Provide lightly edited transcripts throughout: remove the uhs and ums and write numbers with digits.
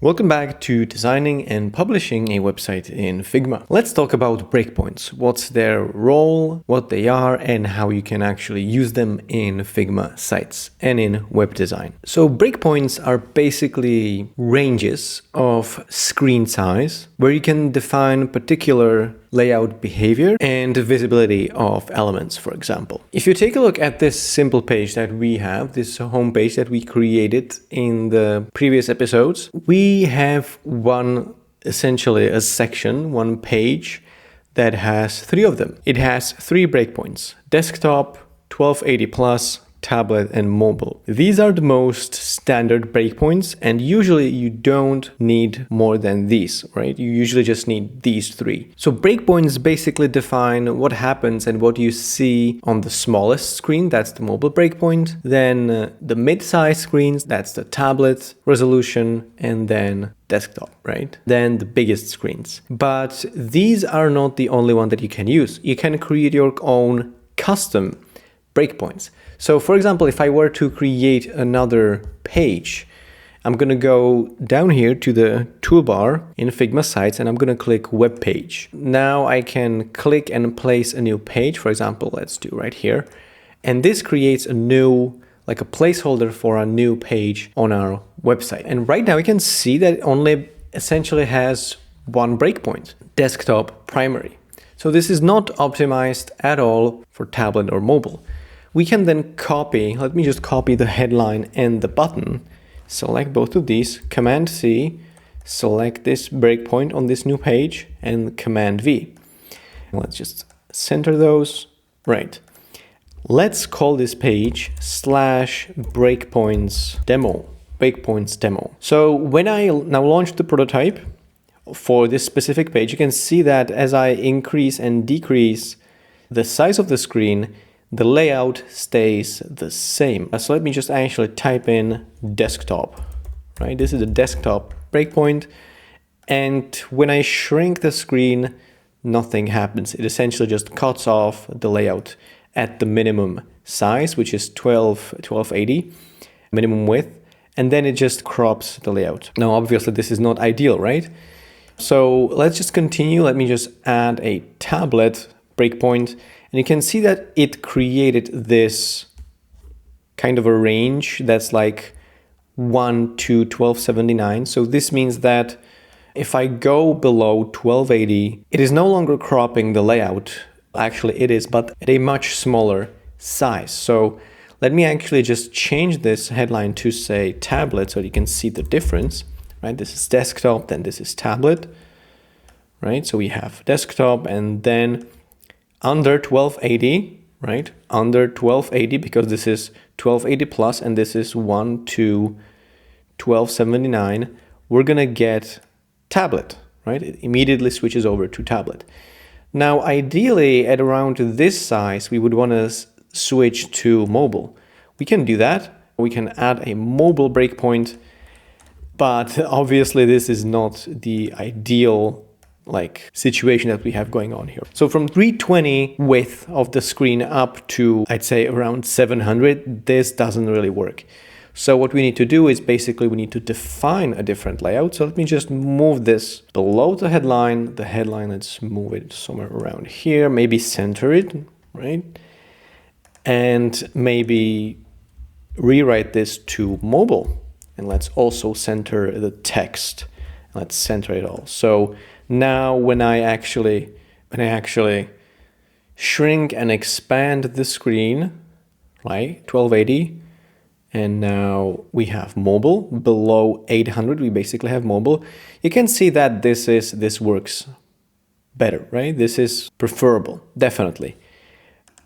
Welcome back to designing and publishing a website in Figma. Let's talk about breakpoints, what's their role, what they are, and how you can actually use them in Figma sites and in web design. So breakpoints are basically ranges of screen size where you can define particular layout behavior and visibility of elements, for example. If you take a look at this simple page that we have, this home page that we created in the previous episodes, we have essentially a section, one page that has three of them. It has three breakpoints: desktop, 1280 plus, tablet, and mobile. These are the most standard breakpoints, and usually you don't need more than these, right? You usually just need these three. So breakpoints basically define what happens and what you see on the smallest screen, that's the mobile breakpoint, then the mid-size screens, that's the tablet resolution, and then desktop, right? Then the biggest screens. But these are not the only one that you can use. You can create your own custom breakpoints. So for example, if I were to create another page, I'm going to go down here to the toolbar in Figma Sites and I'm going to click web page. Now I can click and place a new page. For example, let's do right here. And this creates a new, like a placeholder for a new page on our website. And right now we can see that it only essentially has one breakpoint: desktop primary. So this is not optimized at all for tablet or mobile. We can then copy, let me just copy the headline and the button, select both of these, Command C, select this breakpoint on this new page, and Command V. Let's just center those, right. Let's call this page /breakpoints demo. So when I now launch the prototype for this specific page, you can see that as I increase and decrease the size of the screen, the layout stays the same. So let me just actually type in desktop, right? This is a desktop breakpoint. And when I shrink the screen, nothing happens. It essentially just cuts off the layout at the minimum size, which is 1280 minimum width. And then it just crops the layout. Now, obviously this is not ideal, right? So let's just continue. Let me just add a tablet breakpoint. And you can see that it created this kind of a range that's like 1 to 1279. So this means that if I go below 1280, it is no longer cropping the layout. Actually it is, but at a much smaller size. So let me actually just change this headline to say tablet so you can see the difference, right? This is desktop, then this is tablet, right? So we have desktop and then under 1280, right? Under 1280, because this is 1280 plus and this is 1 to 1279, we're gonna get tablet, right? It immediately switches over to tablet. Now, ideally at around this size, we would wanna switch to mobile. We can do that. We can add a mobile breakpoint, but obviously this is not the ideal situation that we have going on here. So from 320 width of the screen up to, I'd say, around 700, this doesn't really work. So what we need to do is basically we need to define a different layout. So let me just move this below the headline. The headline, let's move it somewhere around here, maybe center it, right? And maybe rewrite this to mobile. And let's also center the text. Let's center it all. So now when I actually shrink and expand the screen, right, 1280, and now we have mobile below 800, we basically have mobile. You can see that this works better, right? This is preferable, definitely.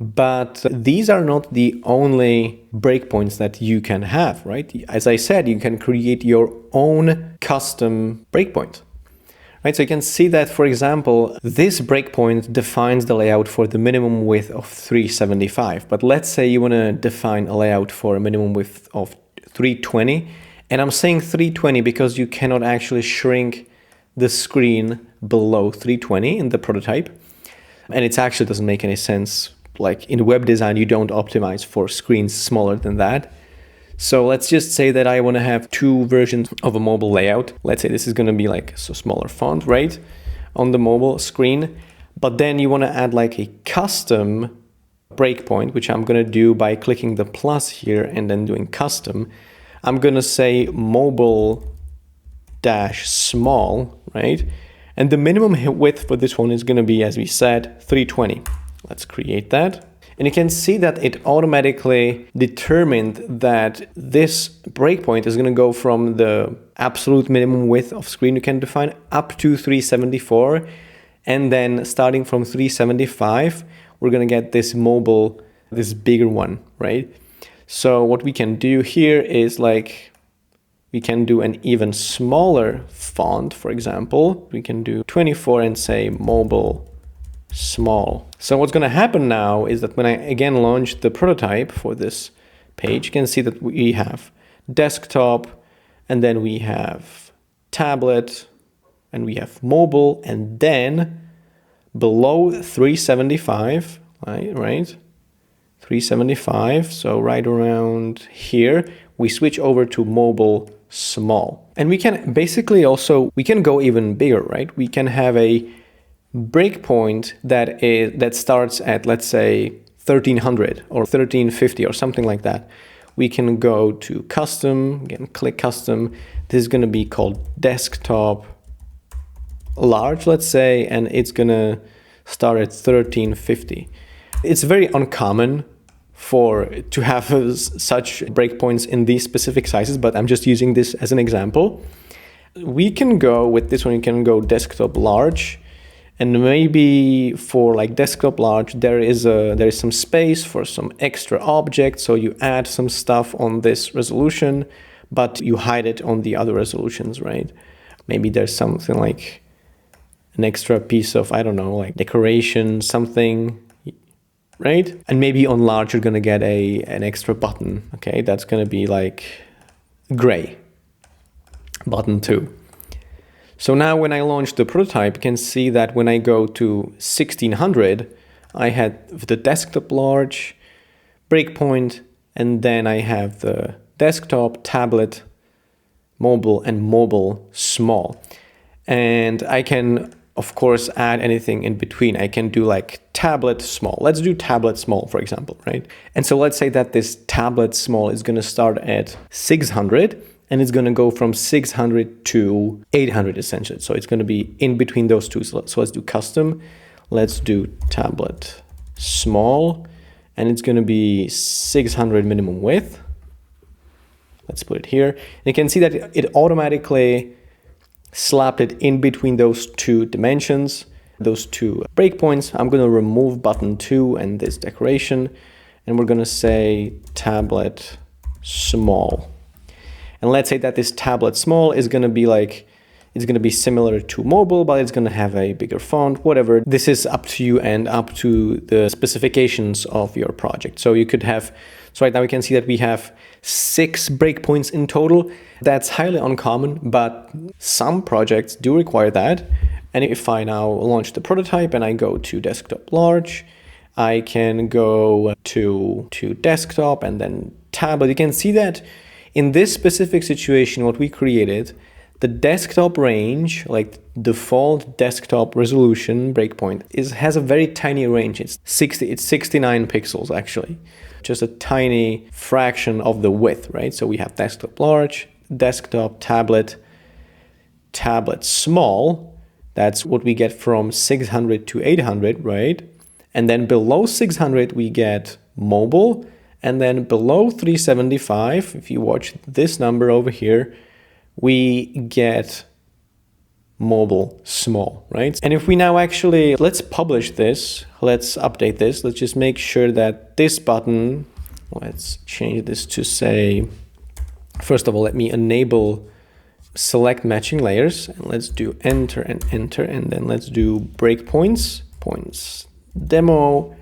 But these are not the only breakpoints that you can have, right? As I said, you can create your own custom breakpoint. Right, so you can see that, for example, this breakpoint defines the layout for the minimum width of 375. But let's say you want to define a layout for a minimum width of 320. And I'm saying 320 because you cannot actually shrink the screen below 320 in the prototype. And it actually doesn't make any sense. Like in web design, you don't optimize for screens smaller than that. So let's just say that I want to have two versions of a mobile layout. Let's say this is going to be like a smaller font, right, on the mobile screen. But then you want to add like a custom breakpoint, which I'm going to do by clicking the plus here and then doing custom. I'm going to say mobile dash small, right? And the minimum width for this one is going to be, as we said, 320. Let's create that. And you can see that it automatically determined that this breakpoint is going to go from the absolute minimum width of screen you can define up to 374. And then starting from 375, we're going to get this mobile, this bigger one, right? So what we can do here is like, we can do an even smaller font, for example. We can do 24 and say mobile small. So what's going to happen now is that when I again launch the prototype for this page, you can see that we have desktop, and then we have tablet, and we have mobile, and then below 375, right? 375, so right around here, we switch over to mobile small. And we can basically also, we can go even bigger, right? We can have a breakpoint that starts at, let's say, 1300 or 1350 or something like that. We can go to custom, again, click custom. This is going to be called desktop large, let's say, and it's going to start at 1350. It's very uncommon to have such breakpoints in these specific sizes, but I'm just using this as an example. We can go with this one, you can go desktop large. And maybe for like desktop large, there is some space for some extra objects. So you add some stuff on this resolution, but you hide it on the other resolutions, right? Maybe there's something like an extra piece of, I don't know, like decoration, something, right? And maybe on large, you're gonna get an extra button. Okay, that's gonna be like gray, button 2. So now when I launch the prototype, you can see that when I go to 1600, I had the desktop large, breakpoint, and then I have the desktop, tablet, mobile, and mobile small. And I can, of course, add anything in between. I can do like tablet small. Let's do tablet small, for example, right? And so let's say that this tablet small is going to start at 600. And it's going to go from 600 to 800 essentially. So it's going to be in between those two. So let's do custom. Let's do tablet small. And it's going to be 600 minimum width. Let's put it here. And you can see that it automatically slapped it in between those two dimensions, those two breakpoints. I'm going to remove button 2 and this decoration. And we're going to say tablet small. And let's say that this tablet small is going to be like, it's going to be similar to mobile, but it's going to have a bigger font, whatever. This is up to you and up to the specifications of your project. So you could have, so right now we can see that we have 6 breakpoints in total. That's highly uncommon, but some projects do require that. And if I now launch the prototype and I go to desktop large, I can go to desktop and then tablet. You can see that in this specific situation, what we created, the desktop range, like default desktop resolution breakpoint, has a very tiny range. It's 69 pixels actually, just a tiny fraction of the width, right? So we have desktop large, desktop, tablet small. That's what we get from 600 to 800, right? And then below 600, we get mobile. And then below 375, if you watch this number over here, we get mobile small, right? And if we now actually, let's publish this, let's update this, let's just make sure that this button, let's change this to say, first of all, let me enable select matching layers, and let's do enter, and then let's do breakpoints, points demo.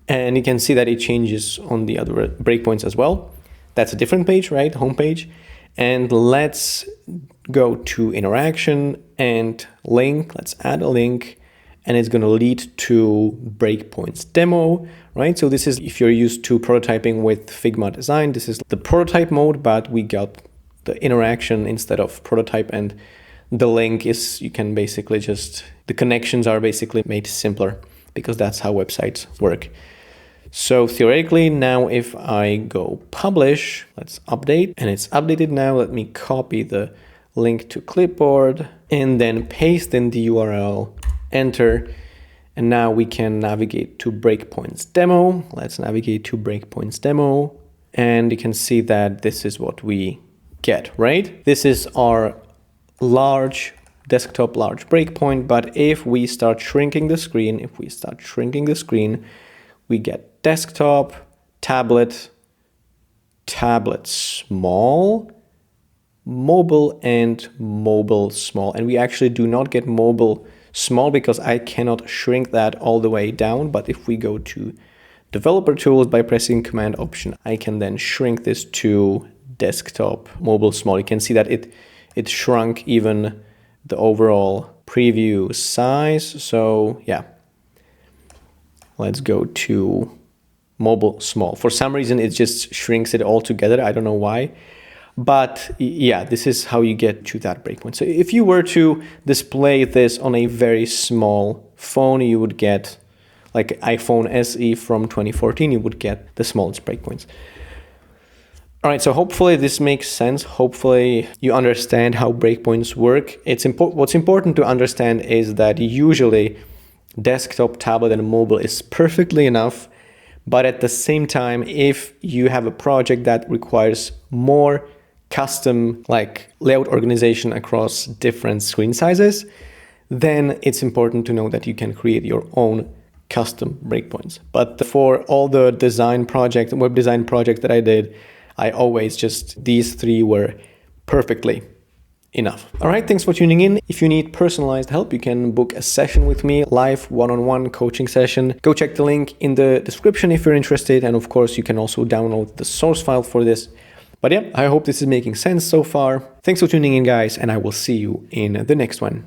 And you can see that it changes on the other breakpoints as well. That's a different page, right? Home page. And let's go to interaction and link. Let's add a link. and it's going to lead to breakpoints demo, right? So this is, if you're used to prototyping with Figma Design, this is the prototype mode, but we got the interaction instead of prototype, and the link is, you can basically just, the connections are basically made simpler because that's how websites work. So theoretically now if I go publish, let's update, and it's updated now. Let me copy the link to clipboard and then paste in the URL, enter, and now we can navigate to breakpoints demo. Let's navigate to breakpoints demo, and you can see that this is what we get, right? This is our large desktop, large breakpoint, but if we start shrinking the screen, we get desktop, tablet, tablet small, mobile, and mobile small. And we actually do not get mobile small because I cannot shrink that all the way down. But if we go to developer tools by pressing Command Option, I can then shrink this to desktop mobile small. You can see that it shrunk even the overall preview size. So yeah, let's go to mobile small. For some reason, it just shrinks it all together. I don't know why. But yeah, this is how you get to that breakpoint. So if you were to display this on a very small phone, you would get like iPhone SE from 2014, you would get the smallest breakpoints. All right, so hopefully this makes sense. Hopefully you understand how breakpoints work. What's important to understand is that usually desktop, tablet, and mobile is perfectly enough. But at the same time, if you have a project that requires more custom like layout organization across different screen sizes, then it's important to know that you can create your own custom breakpoints. But for all the design projects, web design projects that I did, I always just, these three were perfectly enough. All right, thanks for tuning in. If you need personalized help, you can book a session with me, live one-on-one coaching session. Go check the link in the description if you're interested. And of course, you can also download the source file for this. But yeah, I hope this is making sense so far. Thanks for tuning in, guys, and I will see you in the next one.